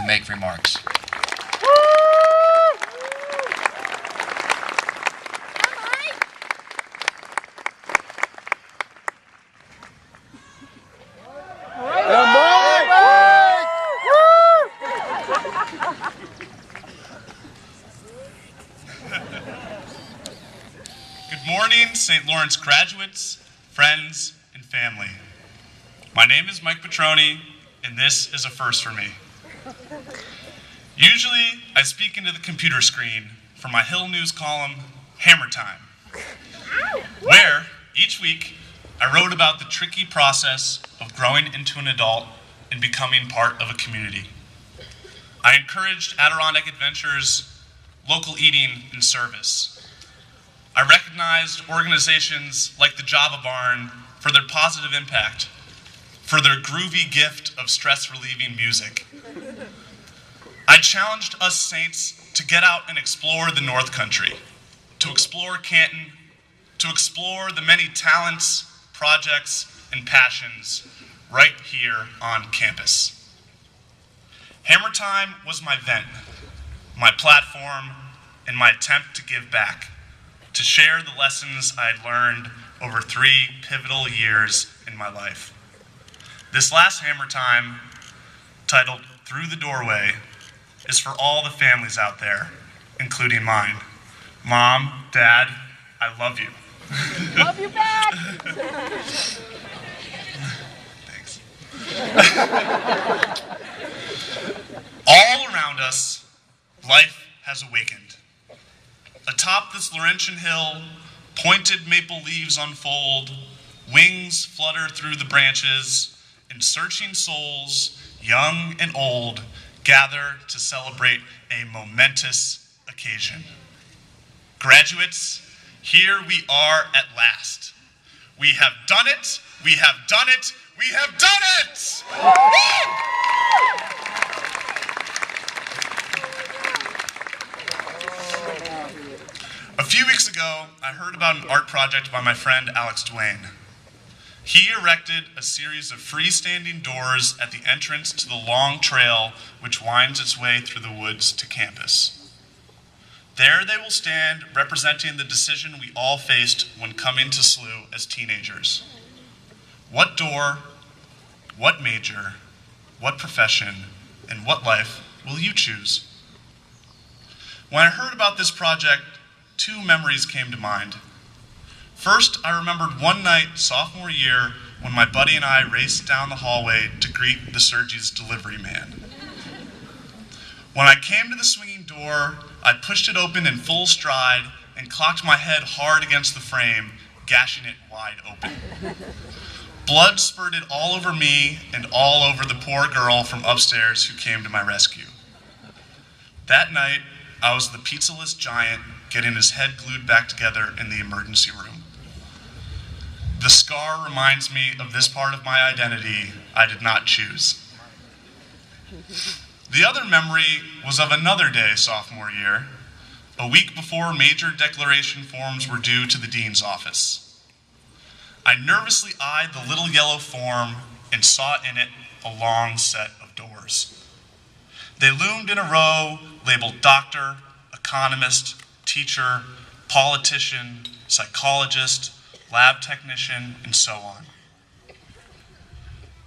to make remarks. Good morning, St. Lawrence graduates, friends, and family. My name is Mike Petroni, and this is a first for me. Usually, I speak into the computer screen for my Hill News column, Hammer Time, where, each week, I wrote about the tricky process of growing into an adult and becoming part of a community. I encouraged Adirondack adventures, local eating, and service. I recognized organizations like the Java Barn for their positive impact, for their groovy gift of stress-relieving music. I challenged us Saints to get out and explore the North Country, to explore Canton, to explore the many talents, projects, and passions right here on campus. Hammer Time was my vent, my platform, and my attempt to give back, to share the lessons I had learned over 3 pivotal years in my life. This last Hammer Time, titled Through the Doorway, is for all the families out there, including mine. Mom, Dad, I love you. Love you back! Thanks. All around us, life has awakened. Atop this Laurentian hill, pointed maple leaves unfold, wings flutter through the branches, and searching souls, young and old, gather to celebrate a momentous occasion. Graduates, here we are at last. We have done it, we have done it, we have done it! A few weeks ago, I heard about an art project by my friend Alex Duane. He erected a series of freestanding doors at the entrance to the long trail which winds its way through the woods to campus. There they will stand representing the decision we all faced when coming to SLU as teenagers. What door, what major, what profession, and what life will you choose? When I heard about this project, 2 memories came to mind. First, I remembered one night sophomore year when my buddy and I raced down the hallway to greet the Surge's delivery man. When I came to the swinging door, I pushed it open in full stride and clocked my head hard against the frame, gashing it wide open. Blood spurted all over me and all over the poor girl from upstairs who came to my rescue. That night, I was the pizzaless giant getting his head glued back together in the emergency room. The scar reminds me of this part of my identity I did not choose. The other memory was of another day sophomore year, a week before major declaration forms were due to the dean's office. I nervously eyed the little yellow form and saw in it a long set of doors. They loomed in a row labeled doctor, economist, teacher, politician, psychologist, lab technician, and so on.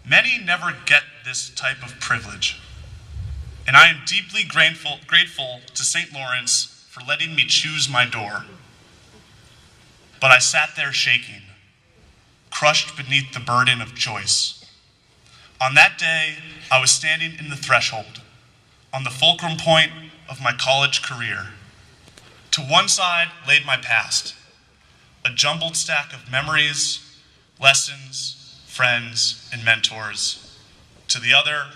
Many never get this type of privilege, and I am deeply grateful to St. Lawrence for letting me choose my door. But I sat there shaking, crushed beneath the burden of choice. On that day, I was standing in the threshold, on the fulcrum point of my college career. To one side laid my past, a jumbled stack of memories, lessons, friends, and mentors. To the other,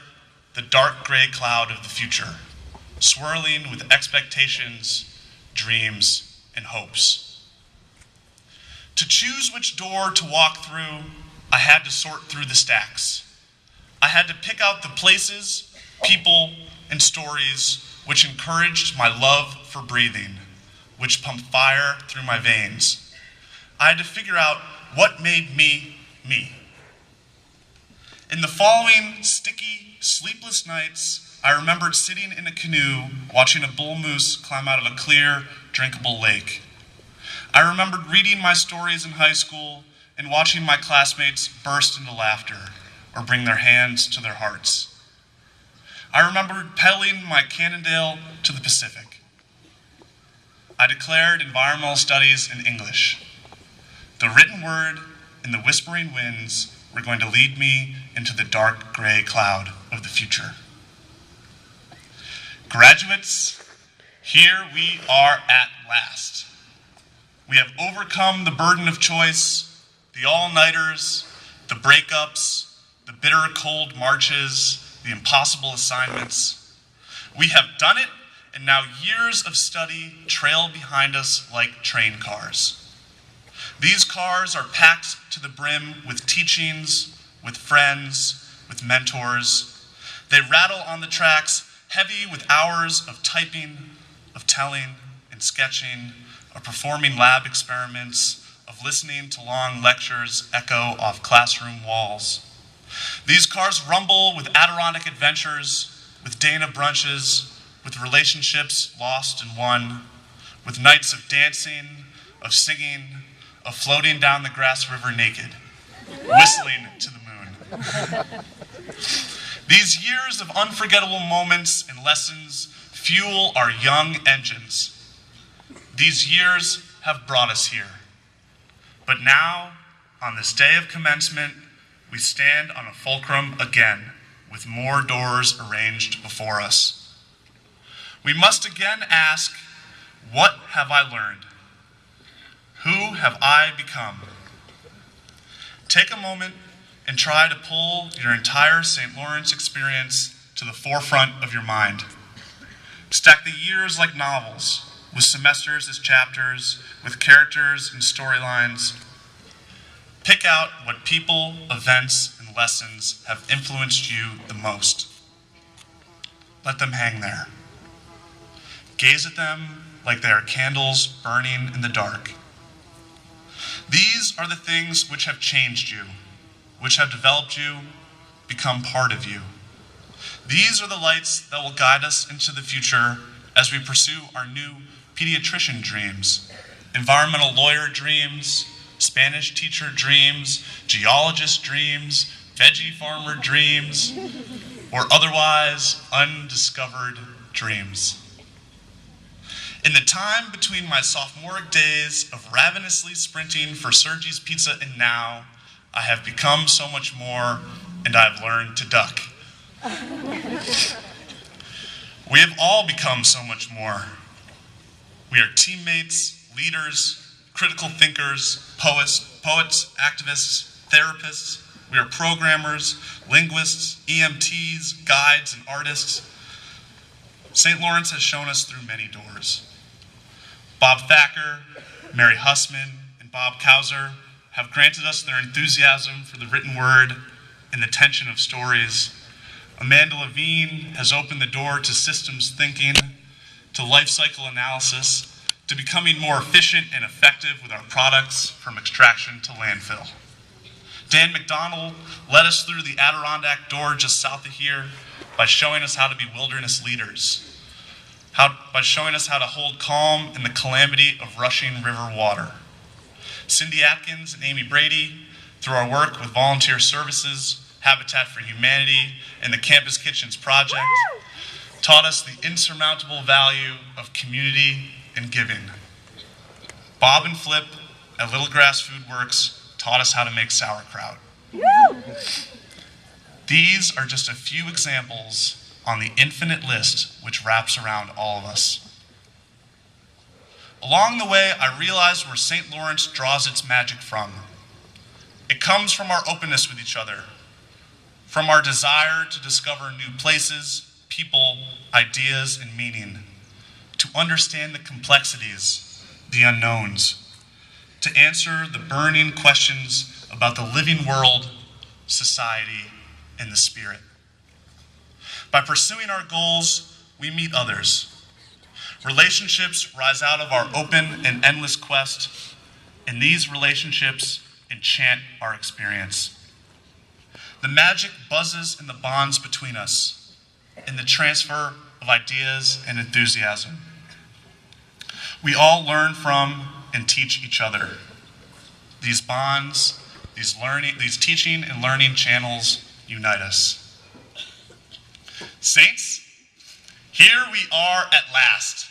the dark gray cloud of the future, swirling with expectations, dreams, and hopes. To choose which door to walk through, I had to sort through the stacks. I had to pick out the places, people, and stories which encouraged my love for breathing, which pumped fire through my veins. I had to figure out what made me, me. In the following sticky, sleepless nights, I remembered sitting in a canoe watching a bull moose climb out of a clear, drinkable lake. I remembered reading my stories in high school and watching my classmates burst into laughter or bring their hands to their hearts. I remembered pedaling my Cannondale to the Pacific. I declared environmental studies in English. The written word and the whispering winds were going to lead me into the dark gray cloud of the future. Graduates, here we are at last. We have overcome the burden of choice, the all-nighters, the breakups, the bitter cold marches, the impossible assignments. We have done it, and now years of study trail behind us like train cars. These cars are packed to the brim with teachings, with friends, with mentors. They rattle on the tracks, heavy with hours of typing, of telling and sketching, of performing lab experiments, of listening to long lectures echo off classroom walls. These cars rumble with Adirondack adventures, with Dana brunches, with relationships lost and won, with nights of dancing, of singing, of floating down the grass river naked, whistling to the moon. These years of unforgettable moments and lessons fuel our young engines. These years have brought us here. But now, on this day of commencement, we stand on a fulcrum again, with more doors arranged before us. We must again ask, what have I learned? Who have I become? Take a moment and try to pull your entire St. Lawrence experience to the forefront of your mind. Stack the years like novels, with semesters as chapters, with characters and storylines. Pick out what people, events, and lessons have influenced you the most. Let them hang there. Gaze at them like they are candles burning in the dark. These are the things which have changed you, which have developed you, become part of you. These are the lights that will guide us into the future as we pursue our new pediatrician dreams, environmental lawyer dreams, Spanish teacher dreams, geologist dreams, veggie farmer dreams, or otherwise undiscovered dreams. In the time between my sophomoric days of ravenously sprinting for Sergi's Pizza and now, I have become so much more, and I have learned to duck. We have all become so much more. We are teammates, leaders, critical thinkers, poets, activists, therapists. We are programmers, linguists, EMTs, guides, and artists. St. Lawrence has shown us through many doors. Bob Thacker, Mary Hussman, and Bob Kauser have granted us their enthusiasm for the written word and the tension of stories. Amanda Levine has opened the door to systems thinking, to life cycle analysis, to becoming more efficient and effective with our products from extraction to landfill. Dan McDonald led us through the Adirondack door just south of here by showing us how to be wilderness leaders, by showing us how to hold calm in the calamity of rushing river water. Cindy Atkins and Amy Brady, through our work with Volunteer Services, Habitat for Humanity, and the Campus Kitchens Project, taught us the insurmountable value of community and giving. Bob and Flip at Little Grass Food Works taught us how to make sauerkraut. These are just a few examples on the infinite list which wraps around all of us. Along the way, I realized where St. Lawrence draws its magic from. It comes from our openness with each other, from our desire to discover new places, people, ideas, and meaning, to understand the complexities, the unknowns, to answer the burning questions about the living world, society, and the spirit. By pursuing our goals, we meet others. Relationships rise out of our open and endless quest, and these relationships enchant our experience. The magic buzzes in the bonds between us. in the transfer of ideas and enthusiasm. We all learn from and teach each other. These bonds, these teaching and learning channels unite us. Saints, here we are at last.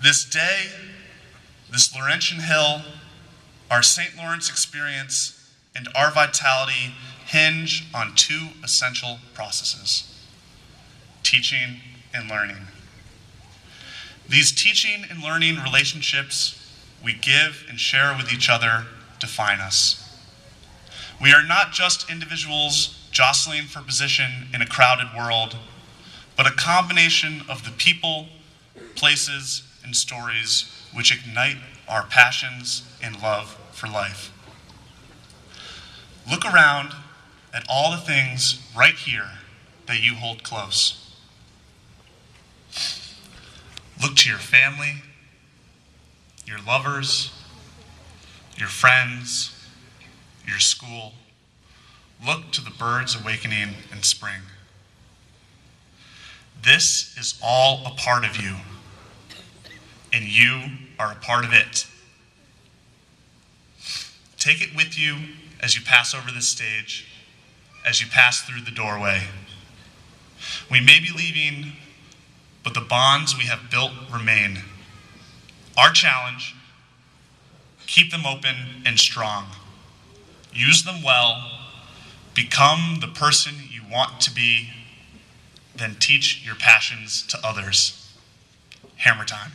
This day, this Laurentian Hill, our St. Lawrence experience, and our vitality hinge on two essential processes: teaching and learning. These teaching and learning relationships we give and share with each other define us. We are not just individuals jostling for position in a crowded world, but a combination of the people, places, and stories which ignite our passions and love for life. Look around at all the things right here that you hold close. Look to your family, your lovers, your friends, your school. Look to the birds awakening in spring. This is all a part of you, and you are a part of it. Take it with you as you pass over this stage, as you pass through the doorway. We may be leaving, but the bonds we have built remain. Our challenge: keep them open and strong. Use them well. Become the person you want to be. Then teach your passions to others. Hammer time.